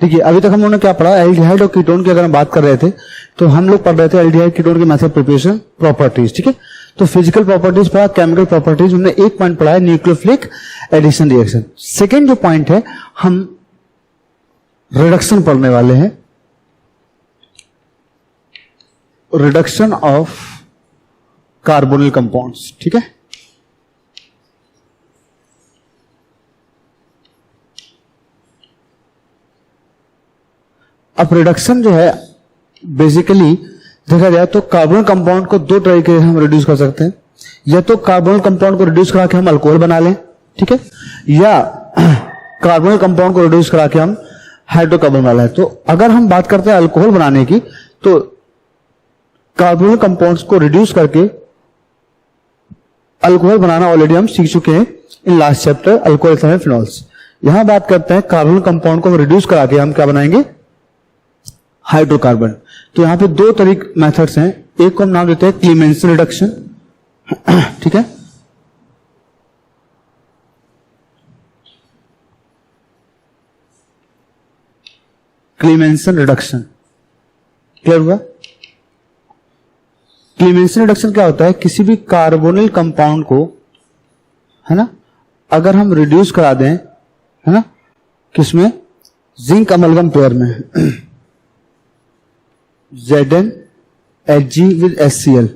देखिए अभी तक हम लोगों ने क्या पढ़ा, एल्डिहाइड और कीटोन की अगर हम बात कर रहे थे तो हम लोग पढ़ रहे थे एल्डिहाइड कीटोन के मेथड प्रिपरेशन प्रॉपर्टीज, ठीक है। तो फिजिकल प्रॉपर्टीज पढ़ा, केमिकल प्रॉपर्टीज, हमने एक पॉइंट पढ़ा है न्यूक्लियोफिलिक एडिशन रिएक्शन। सेकेंड जो पॉइंट है हम रिडक्शन पढ़ने वाले हैं, रिडक्शन ऑफ कार्बोनिल कंपाउंड्स, ठीक है। अब रिडक्शन जो है बेसिकली देखा जाए तो कार्बोनिल कंपाउंड को दो तरीके से हम रिड्यूस कर सकते हैं, या तो कार्बोनिल कंपाउंड को रिड्यूस करा के हम अल्कोहल बना लें, ठीक है, या कार्बोनिल कंपाउंड को रिड्यूस करा के हम हाइड्रोकार्बन बना लें। तो अगर हम बात करते हैं अल्कोहल बनाने की, तो कार्बोनिल कंपाउंड्स को रिड्यूस करके अल्कोहल बनाना ऑलरेडी हम सीख चुके हैं in last chapter alcohol ethanol phenols. यहां बात करते हैं कार्बोनिल कंपाउंड को रिड्यूस करा के हम क्या बनाएंगे, हाइड्रोकार्बन। तो यहां पे दो तरीके मेथड्स हैं, एक को हम नाम देते हैं क्लीमेंसन रिडक्शन, ठीक है, क्लीमेंसन रिडक्शन, क्लियर हुआ। क्लीमेंसन रिडक्शन क्या होता है, किसी भी कार्बोनिल कंपाउंड को, है ना, अगर हम रिड्यूस करा दें, है ना, किसमें, जिंक अमलगम पेयर में ZnHg विद HCl,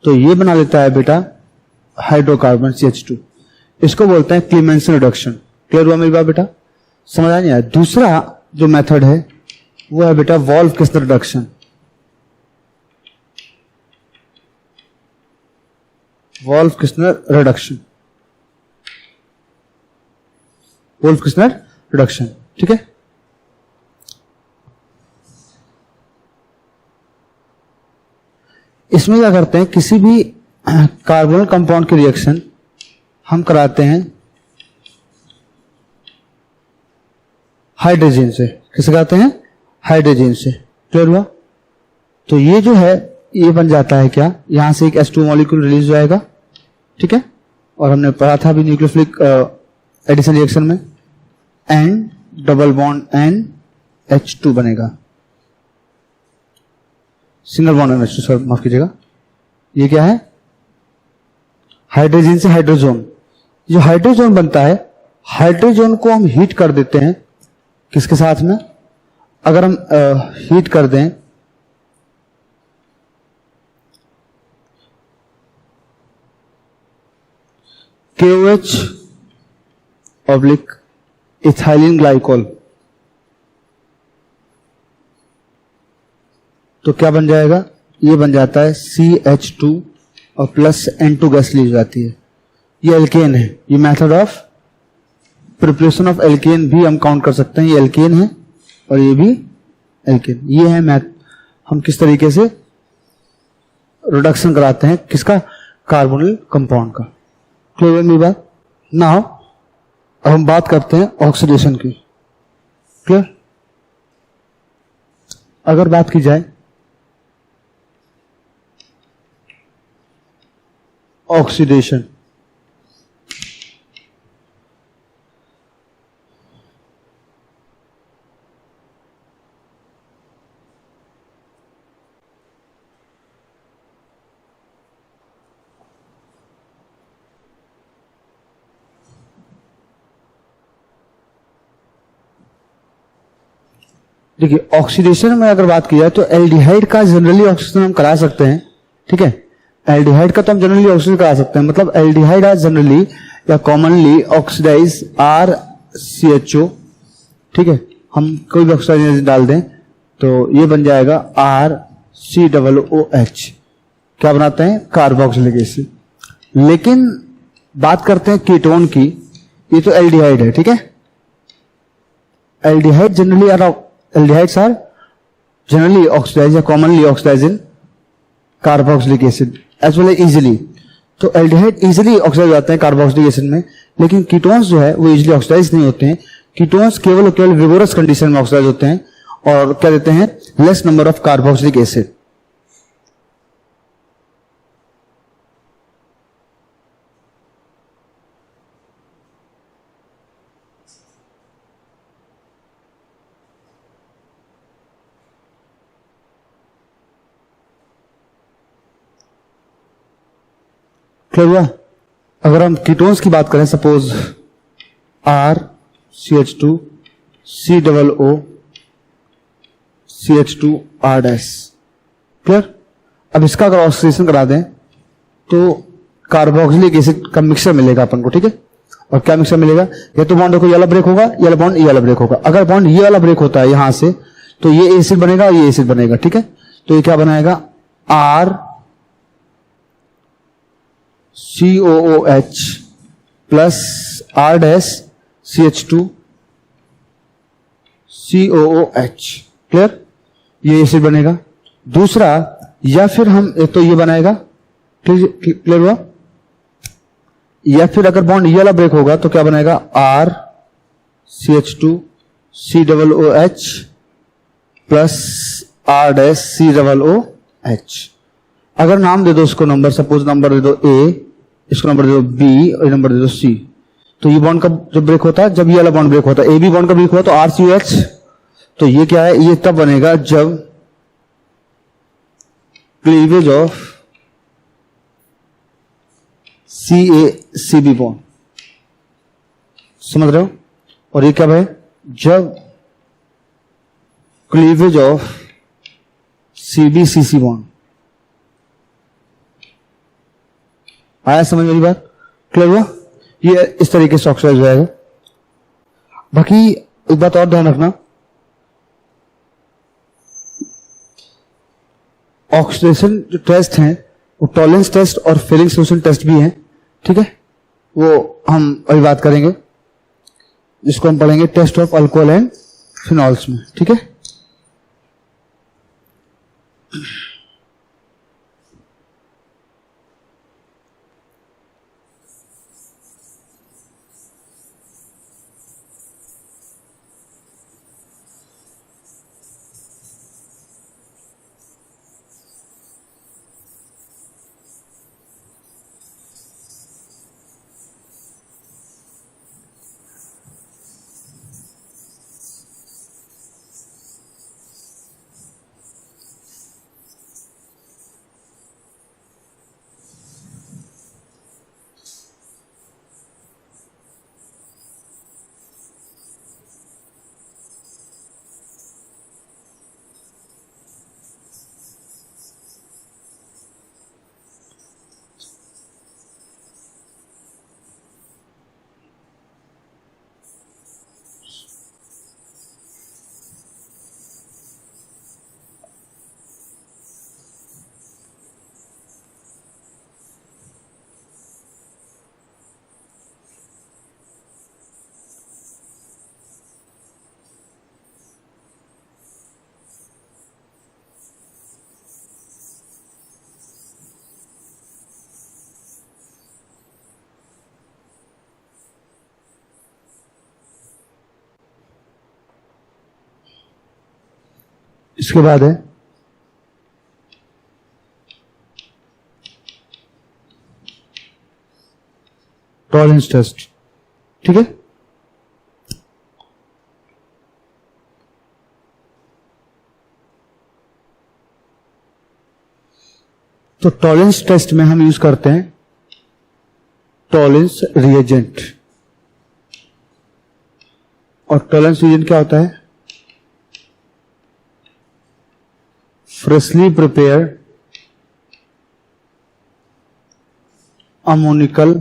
तो ये बना लेता है बेटा हाइड्रोकार्बन CH2। इसको बोलते हैं क्लीमेंसन रिडक्शन। क्लियर हुआ मेरी बात बेटा, समझ आ नहीं आया। दूसरा जो मेथड है वो है बेटा Wolff-Kiesler reduction. Wolff-Kiesler reduction, Wolff-Kiesler reduction, ठीक है। इसमें क्या करते हैं, किसी भी कार्बोनिल कंपाउंड की रिएक्शन हम कराते हैं हाइड्रोजन से। किसे कराते हैं, हाइड्रोजन से। क्लियर हुआ। तो ये जो है ये बन जाता है क्या, यहां से एक H2 मॉलिक्यूल रिलीज हो जाएगा, ठीक है, और हमने पढ़ा था अभी न्यूक्लियोफिलिक एडिशन रिएक्शन में, N double bond N H2 बनेगा, सिंगल बॉन्ड H2, सर माफ कीजिएगा, ये क्या है, हाइड्रोजन से हाइड्रोजन। जो हाइड्रोजन बनता है, हाइड्रोजन को हम हीट कर देते हैं किसके साथ में, अगर हम हीट कर दें KOH ऑब्लिक इथाइलिन ग्लाइकोल, तो क्या बन जाएगा, ये बन जाता है CH2 और प्लस N2 गैस ली जाती है। ये एल्केन है। ये method of preparation of alkene भी हम काउंट कर सकते हैं, ये एल्केन है और ये भी एल्केन। ये है मैथ, हम किस तरीके से रिडक्शन कराते हैं किसका, कार्बोनिल कंपाउंड का। क्लियर मेरी बात। नाउ अब हम बात करते हैं ऑक्सीडेशन की। क्लियर। अगर बात की जाए ऑक्सीडेशन, देखिए ऑक्सीडेशन में अगर बात की जाए तो एल्डिहाइड का जनरली ऑक्सीडेशन हम करा सकते हैं, ठीक है। एल्डिहाइड का तो हम जनरली ऑक्सीडेशन करा सकते हैं, मतलब एल्डिहाइड आर जनरली या कॉमनली ऑक्सीडाइज RCHO, ठीक है। हम कोई भी ऑक्सीडाइज डाल दें तो ये बन जाएगा RCOOH, क्या बनाते हैं, कार्बोक्सिलिक एसिड। लेकिन बात करते हैं कीटोन की, ये तो एल्डिहाइड है, ठीक है। Aldehyde generally aldehydes are generally oxidized or commonly oxidized in carboxylic acid as well as easily। तो एल्डिहाइड इजीली ऑक्सीडाइज हो जाते हैं कार्बोक्सिलिक एसिड में, लेकिन कीटोन्स जो है वो इजीली ऑक्सीडाइज नहीं होते हैं। कीटोन्स केवल और केवल विगोरस कंडीशन में ऑक्सीडाइज होते हैं और क्या देते हैं, less number of carboxylic acid. Clear हुआ? अगर हम कीटोन्स की बात करें, suppose RCH2 COO CH2 R dash, clear? अब इसका अगर ऑक्सीडेशन करा दें तो कार्बोक्सिलिक एसिड का मिक्सचर मिलेगा अपन को, ठीक है? और क्या मिक्सचर मिलेगा? या तो बॉन्ड देखो ये वाला ब्रेक होगा, ये वाला बॉन्ड ये वाला ब्रेक होगा। अगर बॉन्ड ये वाला ब्रेक होता है यहां से, तो ये एसिड बनेगा और ये एसिड बनेगा, ठीक है? तो ये क्या बनाएगा? RCOOH plus R dash CH2 COOH, clear? ये एसिड बनेगा। दूसरा, या फिर हम तो ये बनाएगा, क्लियर हुआ? या फिर अगर बॉन्ड ये वाला ब्रेक होगा तो क्या बनेगा? RCH2 COOH plus R dash COOH। अगर नाम दे दो उसको, नंबर, सपोज नंबर दे दो A, इसको नंबर दे दो B और नंबर दे दो C, तो ये बॉन्ड का जब ब्रेक होता है, जब ये वाला बॉन्ड ब्रेक होता है, AB बॉन्ड का ब्रेक हुआ तो RCOH, तो ये क्या है? ये तब बनेगा जब क्लीवेज ऑफ CA-CB बॉन्ड, समझ रहे हो? और ये क्या है? जब क्लीवेज ऑफ CB-CC बॉन्ड। आया समझ मेरी बात? क्लियर हुआ? ये इस तरीके से ऑक्सीडाइज हो जाएगा। बाकी एक बात और ध्यान रखना, ऑक्सीडेशन जो टेस्ट हैं वो टॉलरेंस टेस्ट और फिलिंग सोल्यूशन टेस्ट भी हैं, ठीक है? वो हम अभी बात करेंगे, जिसको हम पढ़ेंगे test of alcohol and phenols में, ठीक है? इसके बाद है टॉलरेंस टेस्ट, ठीक है? तो टॉलरेंस टेस्ट में हम यूज करते हैं टॉलरेंस रिएजेंट। और टॉलरेंस रिएजेंट क्या होता है? Freshly prepared ammoniacal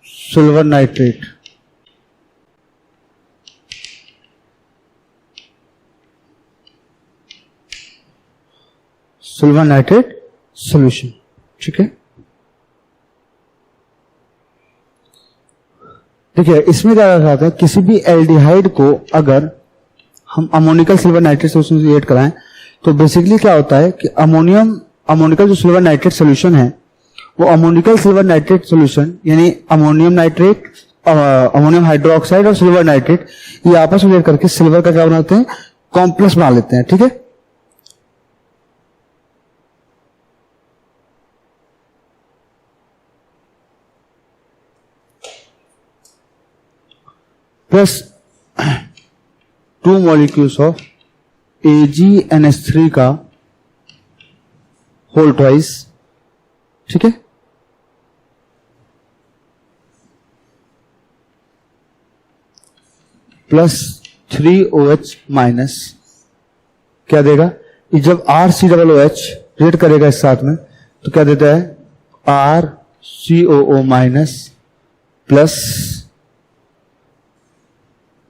silver nitrate, silver nitrate solution, ठीक है? देखिए इसमें क्या रखा था, किसी भी एल्डिहाइड को अगर हम अमोनिकल सिल्वर नाइट्रेट सोल्यूशन से रिएक्ट कराएं तो बेसिकली क्या होता है कि अमोनिकल जो सिल्वर नाइट्रेट सोल्यूशन है, वो अमोनिकल सिल्वर नाइट्रेट सोल्यूशन यानी अमोनियम नाइट्रेट, अमोनियम हाइड्रोक्साइड और सिल्वर नाइट्रेट, ये आपस में रिएक्ट करके सिल्वर का क्या बनाते हैं? कॉम्प्लेक्स बना लेते हैं, ठीक है? प्लस 2 मॉलिक्यूल्स ऑफ AgNH3 का होल ट्वाइस, ठीक है। प्लस 3OH माइनस क्या देगा, ये जब RCOOH रिएक्ट करेगा इस साथ में तो क्या देता है, RCOO माइनस प्लस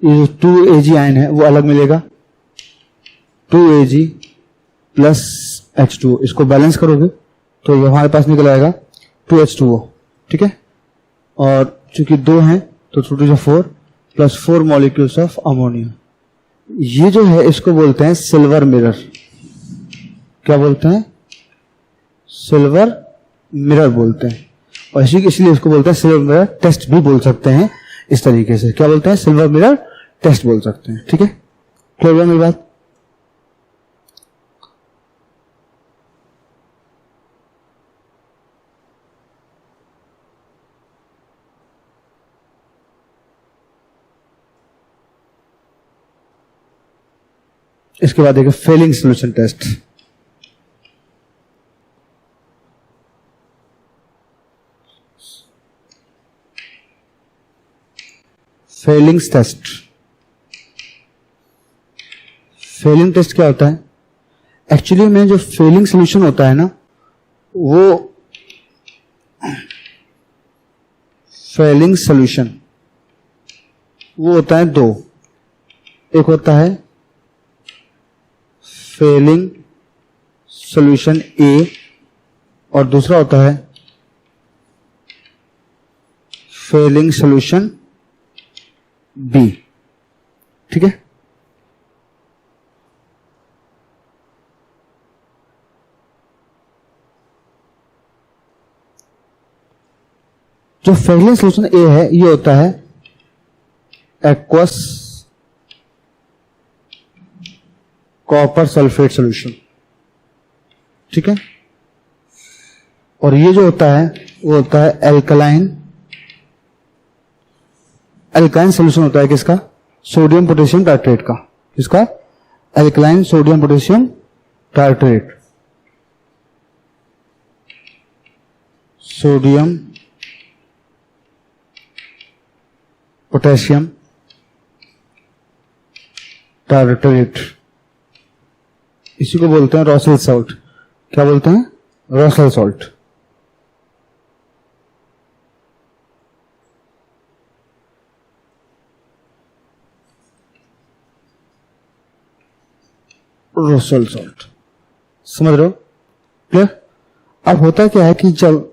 ये 2Ag आयन है वो अलग मिलेगा, 2Ag प्लस H2O, इसको बैलेंस करोगे तो ये हमारे पास निकल आएगा 2H2O, ठीक है। और चूंकि 2 हैं तो 2 to 4 plus 4 molecules of ammonia. ये जो है इसको बोलते हैं सिल्वर मिरर। क्या बोलते हैं, सिल्वर मिरर बोलते हैं। और इसलिए इसको बोलते हैं सिल्वर मिरर टेस्ट भी बोल सकते हैं। इस तरीके से क्या बोलते हैं, सिल्वर मिरर टेस्ट बोल सकते हैं, ठीक है। क्लियर हुआ मेरी बात। इसके बाद देखिए Fehling solution test. Fehling test, Fehling test क्या होता है, एक्चुअली में जो फेलिंग सॉल्यूशन होता है ना, वो फेलिंग सॉल्यूशन वो होता है दो, एक होता है फेलिंग सॉल्यूशन ए और दूसरा होता है फेलिंग सॉल्यूशन बी, ठीक है। जो फेलिंग सॉल्यूशन ए है ये होता है एक्वस कॉपर सल्फेट सॉल्यूशन, ठीक है। और ये जो होता है वो होता है एल्कलाइन सॉल्यूशन होता है किसका, सोडियम पोटेशियम टार्ट्रेट का। किसका, alkaline sodium potassium tartrate, sodium potassium tartrate, इसी को बोलते हैं रॉसल सॉल्ट। क्या बोलते हैं, रॉसल सॉल्ट। रॉसल सॉल्ट, समझ रहे हो, क्लियर। अब होता क्या है कि जब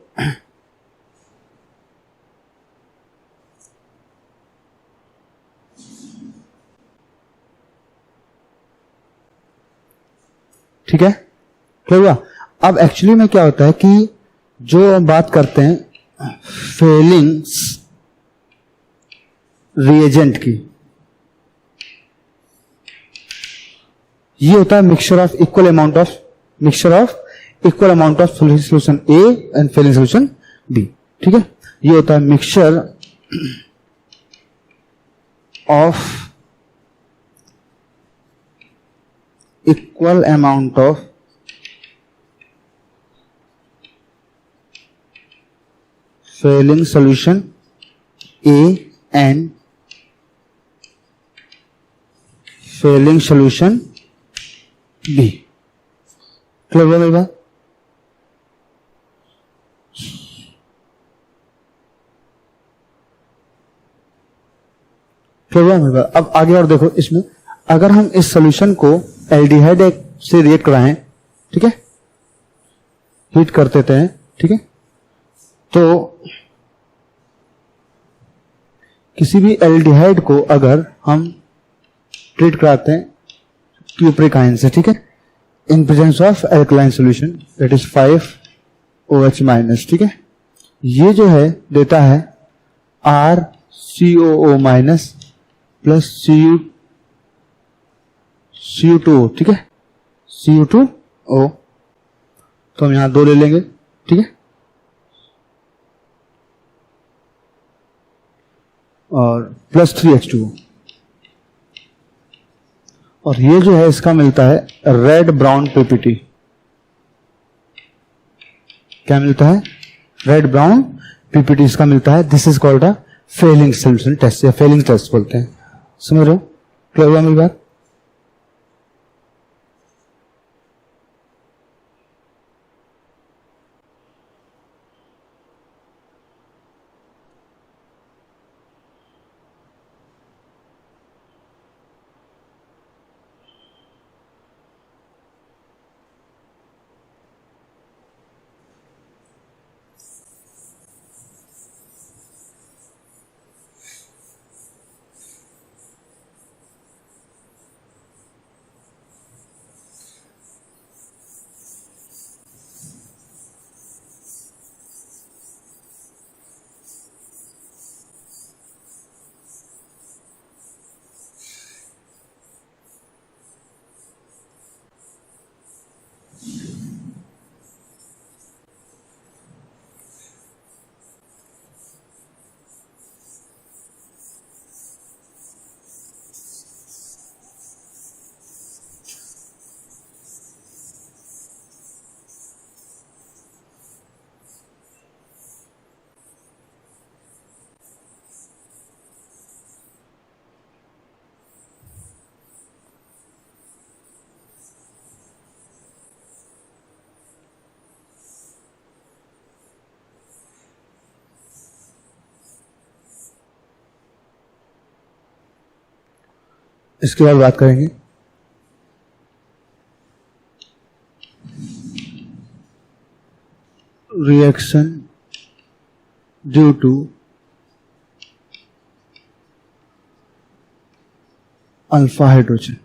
ठीक है, क्लियर हुआ। अब एक्चुअली में क्या होता है कि जो हम बात करते हैं फेलिंग्स रिएजेंट की, ये होता है mixture of equal amount of solution A and Fehling solution B, ठीक है। ये होता है mixture of equal amount of failing solution A and failing solution B। Clear हुआ मेरी बात। क्लियर हुआ मेरी बात। अब आगे और देखो, इसमें अगर हम इस सॉल्यूशन को एल्डिहाइड से रिएक्ट कराएं, ठीक है, हीट कर देते हैं, ठीक है, तो किसी भी एल्डिहाइड को अगर हम ट्रीट कराते हैं क्यूप्रिक आयन से, ठीक है, in presence of alkaline solution that is 5OH minus, ठीक है, ये जो है देता है RCOO माइनस प्लस Cu2O, ठीक है, Cu2O, तो हम यहां 2 ले लेंगे, ठीक है, और प्लस 3H2O, और ये जो है इसका मिलता है रेड ब्राउन पीपीटी, क्या मिलता है? रेड ब्राउन पीपीटी इसका मिलता है. This is called a Fehling solution test या फेलिंग टेस्ट बोलते हैं. समझ रहे हो? क्लियर हुआ मेरी बात? इसके बाद बात करेंगे reaction due to alpha hydrogen.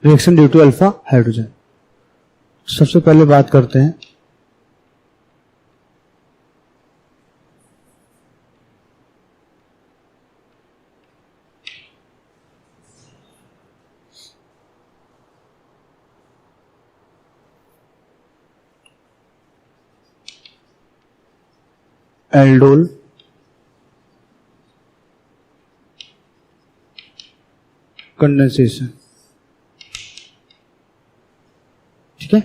Reaction due to alpha hydrogen. सबसे पहले बात करते हैं एल्डोल कंडेंसेशन. ठीक है.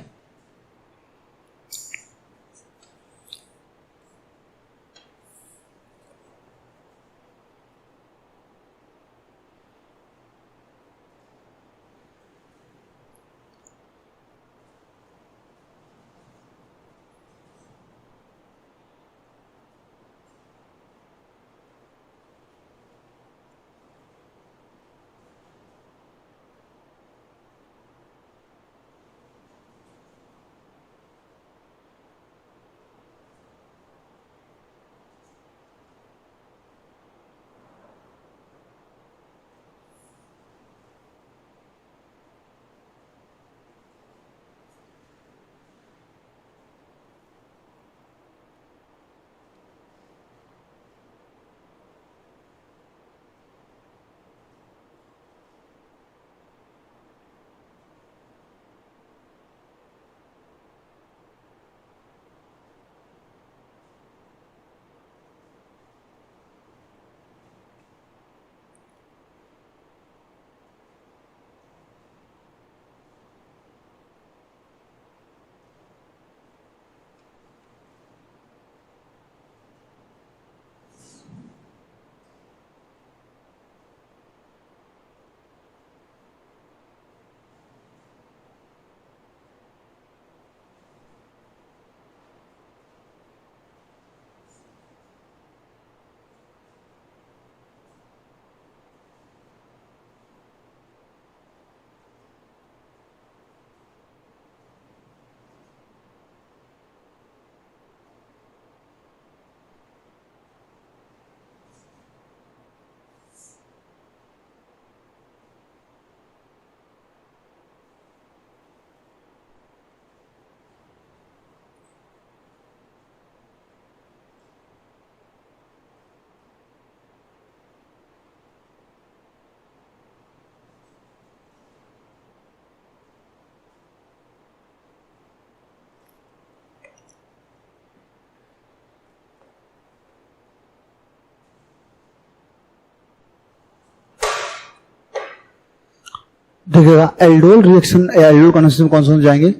देखिएगा एल्डोल रिएक्शन, एल्डोल कॉन्सेप्ट में कौन सा जाएंगे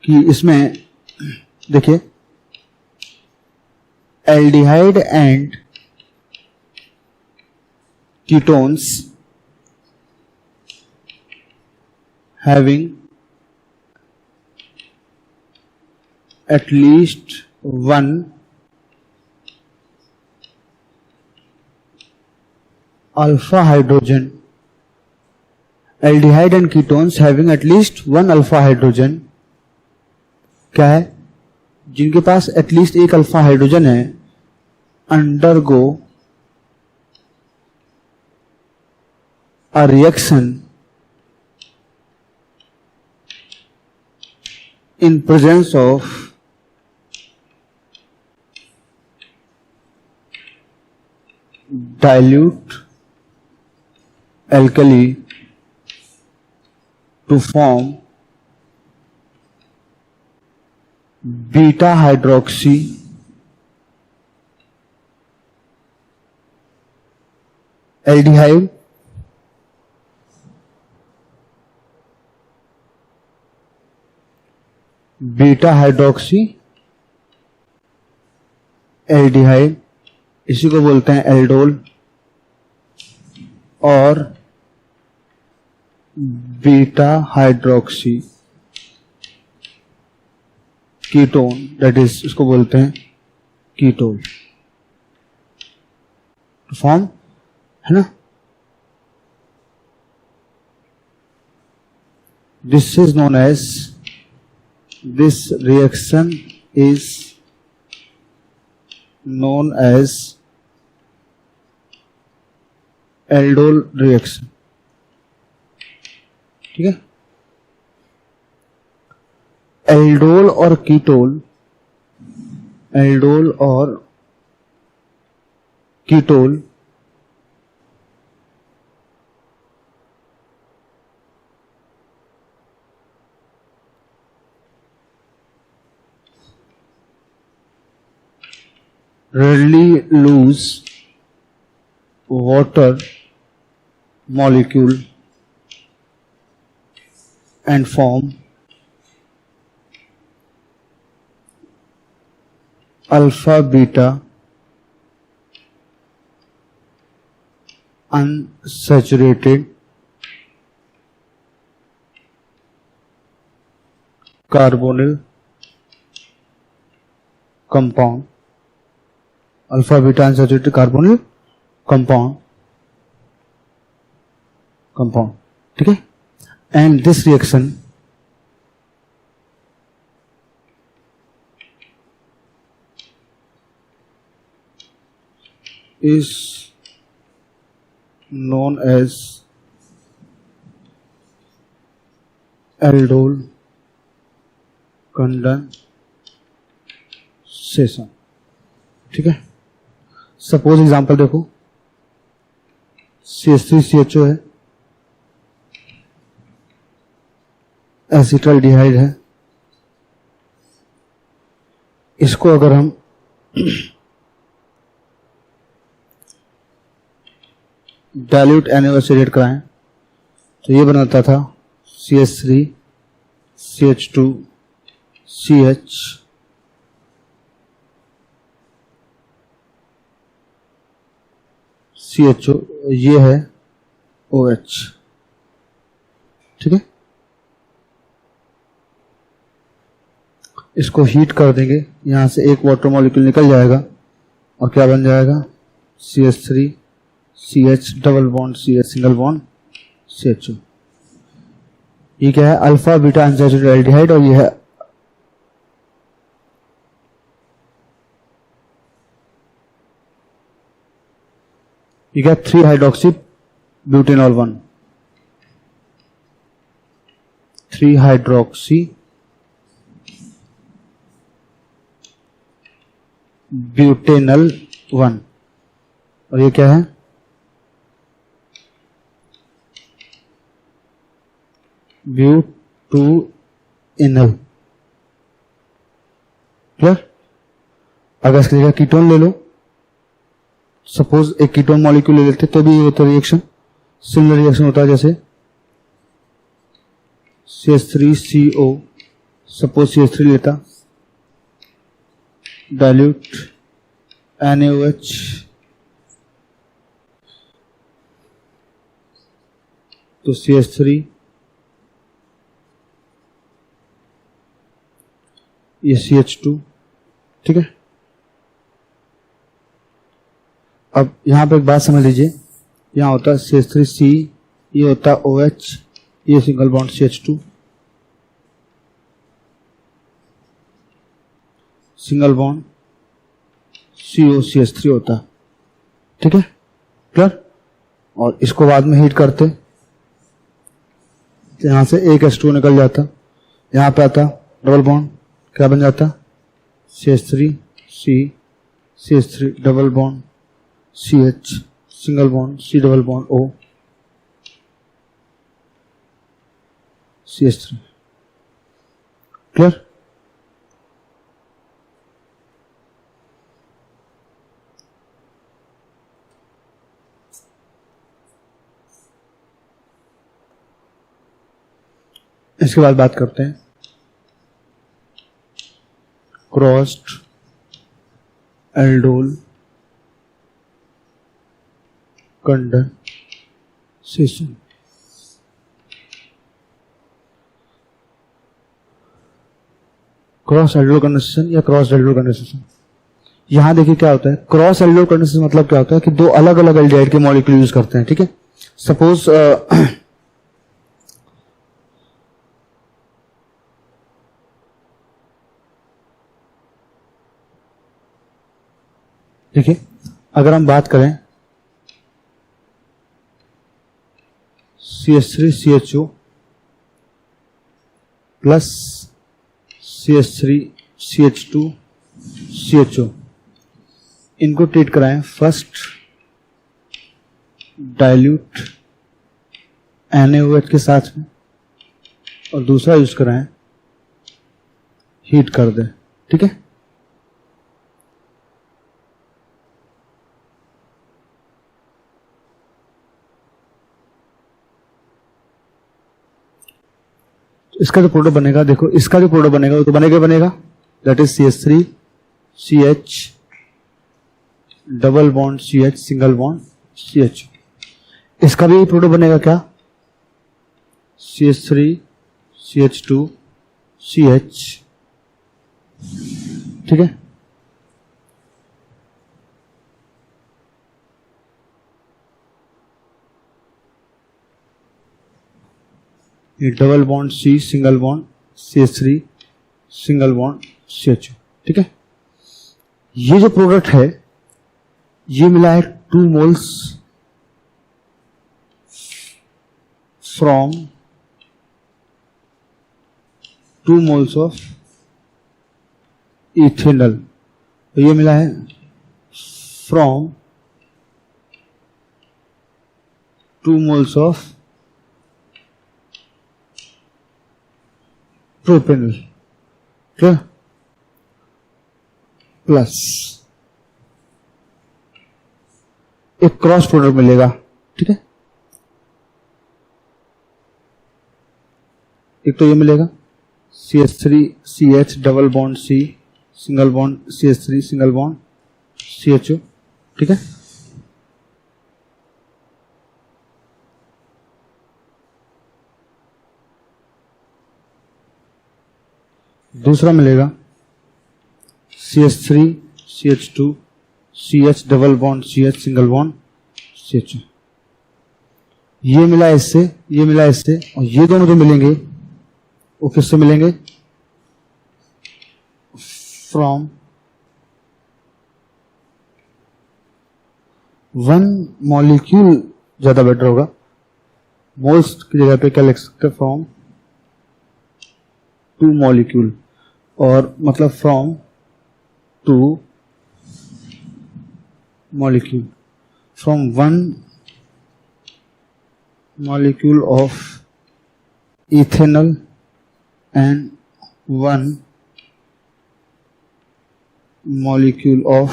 कि इसमें देखिए aldehyde and ketones having at least one alpha hydrogen, aldehyde and ketones having at least one alpha hydrogen, क्या है, जिनके पास एटलीस्ट एक अल्फा हाइड्रोजन है, undergo a reaction in presence of dilute alkali to form beta hydroxy aldehyde beta hydroxy aldehyde, इसी को बोलते हैं aldol, और beta hydroxy ketone, that is इसको बोलते हैं कीटोन, फॉर्म है ना. This is known as, this reaction is known as aldol reaction. ठीक है. एल्डोल और कीटोल, एल्डोल और ketol rarely lose water molecule and form alpha beta unsaturated carbonyl compound, alpha beta unsaturated carbonyl compound, ठीक है. And this reaction is known as aldol condensation. ठीक है. Suppose example देखो, CH3CHO है, acetaldehyde है, इसको अगर हम डाइल्यूट एनोएसिडेट कराएं तो ये बनाता था CH3CH2CH CHO, ये है OH. ठीक है. इसको हीट कर देंगे, यहां से एक वाटर मॉलिक्यूल निकल जाएगा और क्या बन जाएगा, CH3CH double bond CH single bond CHO. ये क्या है, अल्फा बीटा अनसैचुरेटेड एल्डिहाइड, और ये है you get 3 hydroxy butanol 1, 3 hydroxy butanol 1, और ये क्या है, ब्यूटेनल. क्लियर. अगर इसकी जगह कीटोन ले लो, सपोज एक कीटोन मॉलिक्यूल ले लेते तो भी ये होता रिएक्शन, सिमिलर रिएक्शन होता है जैसे CH3CO, सपोज CH3 लेता, डाइल्यूट NaOH, तो CH3, ये CH2, ठीक है। अब यहां पे एक बात समझ लीजिए, यहां होता है CH3C, ये होता है OH, ये single bond CH2, single bond COCH3 होता है, ठीक है, क्लियर। और इसको बाद में हीट करते, यहां से एक H2 निकल जाता, यहां पे आता डबल बॉन्ड, क्या बन जाता, CH3C, CH3 double bond CH, single bond C double bond O, CH3, clear. इसके बाद बात करते हैं crossed aldol condensation. Cross aldol condensation या क्रॉस एल्डोल कंडेंसेशन, यहां देखिए क्या होता है। क्रॉस एल्डोल कंडेंसेशन मतलब क्या होता है कि दो अलग अलग एल्डिहाइड के मॉलिक्यूल यूज करते हैं, ठीक है। सपोज देखिए, अगर हम बात करें CH3CHO प्लस CH3CH2CHO, इनको ट्रीट कराएं फर्स्ट डाइल्यूट NaOH के साथ में, और दूसरा यूज कराएं हीट कर दें, ठीक है। इसका जो प्रोडक्ट बनेगा, देखो इसका जो प्रोडक्ट बनेगा वो तो बनेगा that is CH3CH double bond CH single bond CH। इसका भी प्रोडक्ट बनेगा क्या, CH3CH2CH, ठीक है। ये double bond C single bond CH3 single bond CH, ठीक है। ये जो प्रोडक्ट है ये मिला है 2 moles from 2 moles of ethanol, तो ये मिला है फ्रॉम 2 मोल्स ऑफ प्रोपेनॉल, क्या प्लस एक क्रॉस प्रोडक्ट मिलेगा, ठीक है। एक तो ये मिलेगा CH3CH double bond C single bond CH3 single bond CHO, ठीक है। दूसरा मिलेगा CH3CH2 CH double bond CH single bond CH, ये मिला इससे, ये मिला इससे, और ये दोनों जो मिलेंगे वो किससे मिलेंगे, फ्रॉम 1 मॉलिक्यूल, ज्यादा बेटर होगा, मोल्स की जगह पे क्या लिख सकते हैं, फ्रॉम 2 मॉलिक्यूल, और मतलब from 2 molecule, from 1 molecule of ethanol and 1 molecule of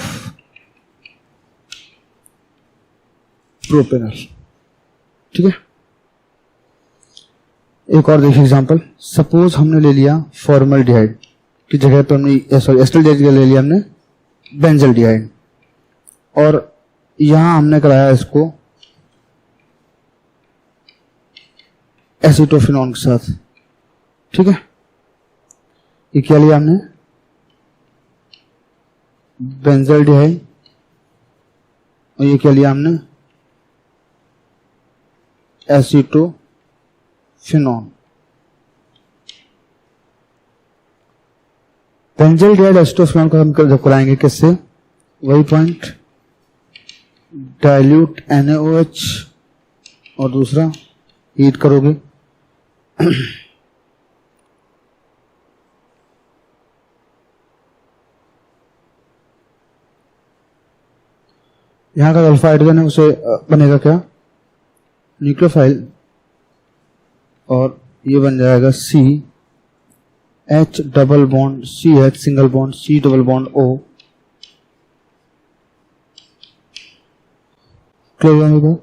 propanol, ठीक है। एक और देखिए एग्जांपल, सपोज हमने ले लिया फॉर्मल्डिहाइड की जगह पे हमने सॉरी एसिटाल्डिहाइड की जगह ले लिया हमने बेंजल्डिहाइड, और यहां हमने कराया इसको एसीटोफिनॉन के साथ। ठीक है, ये क्या लिया हमने बेंजल्डिहाइड, और ये क्या लिया हमने एसीटोफिनॉन। बेंजल्डिहाइड एसीटोफिनॉन को हम जब कराएंगे किससे, वही पॉइंट डाइल्यूट NaOH और दूसरा हीट करोगे यहां का अल्फा हाइड्रोजन है उसे बनेगा क्या, न्यूक्लियोफाइल, और ये बन जाएगा CH double bond CH single bond C double bond O। Clear होगा?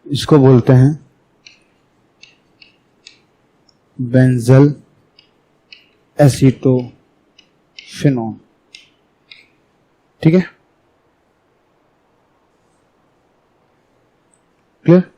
इसको बोलते हैं बेंजल एसीटोफिनॉन। ठीक है, क्लियर?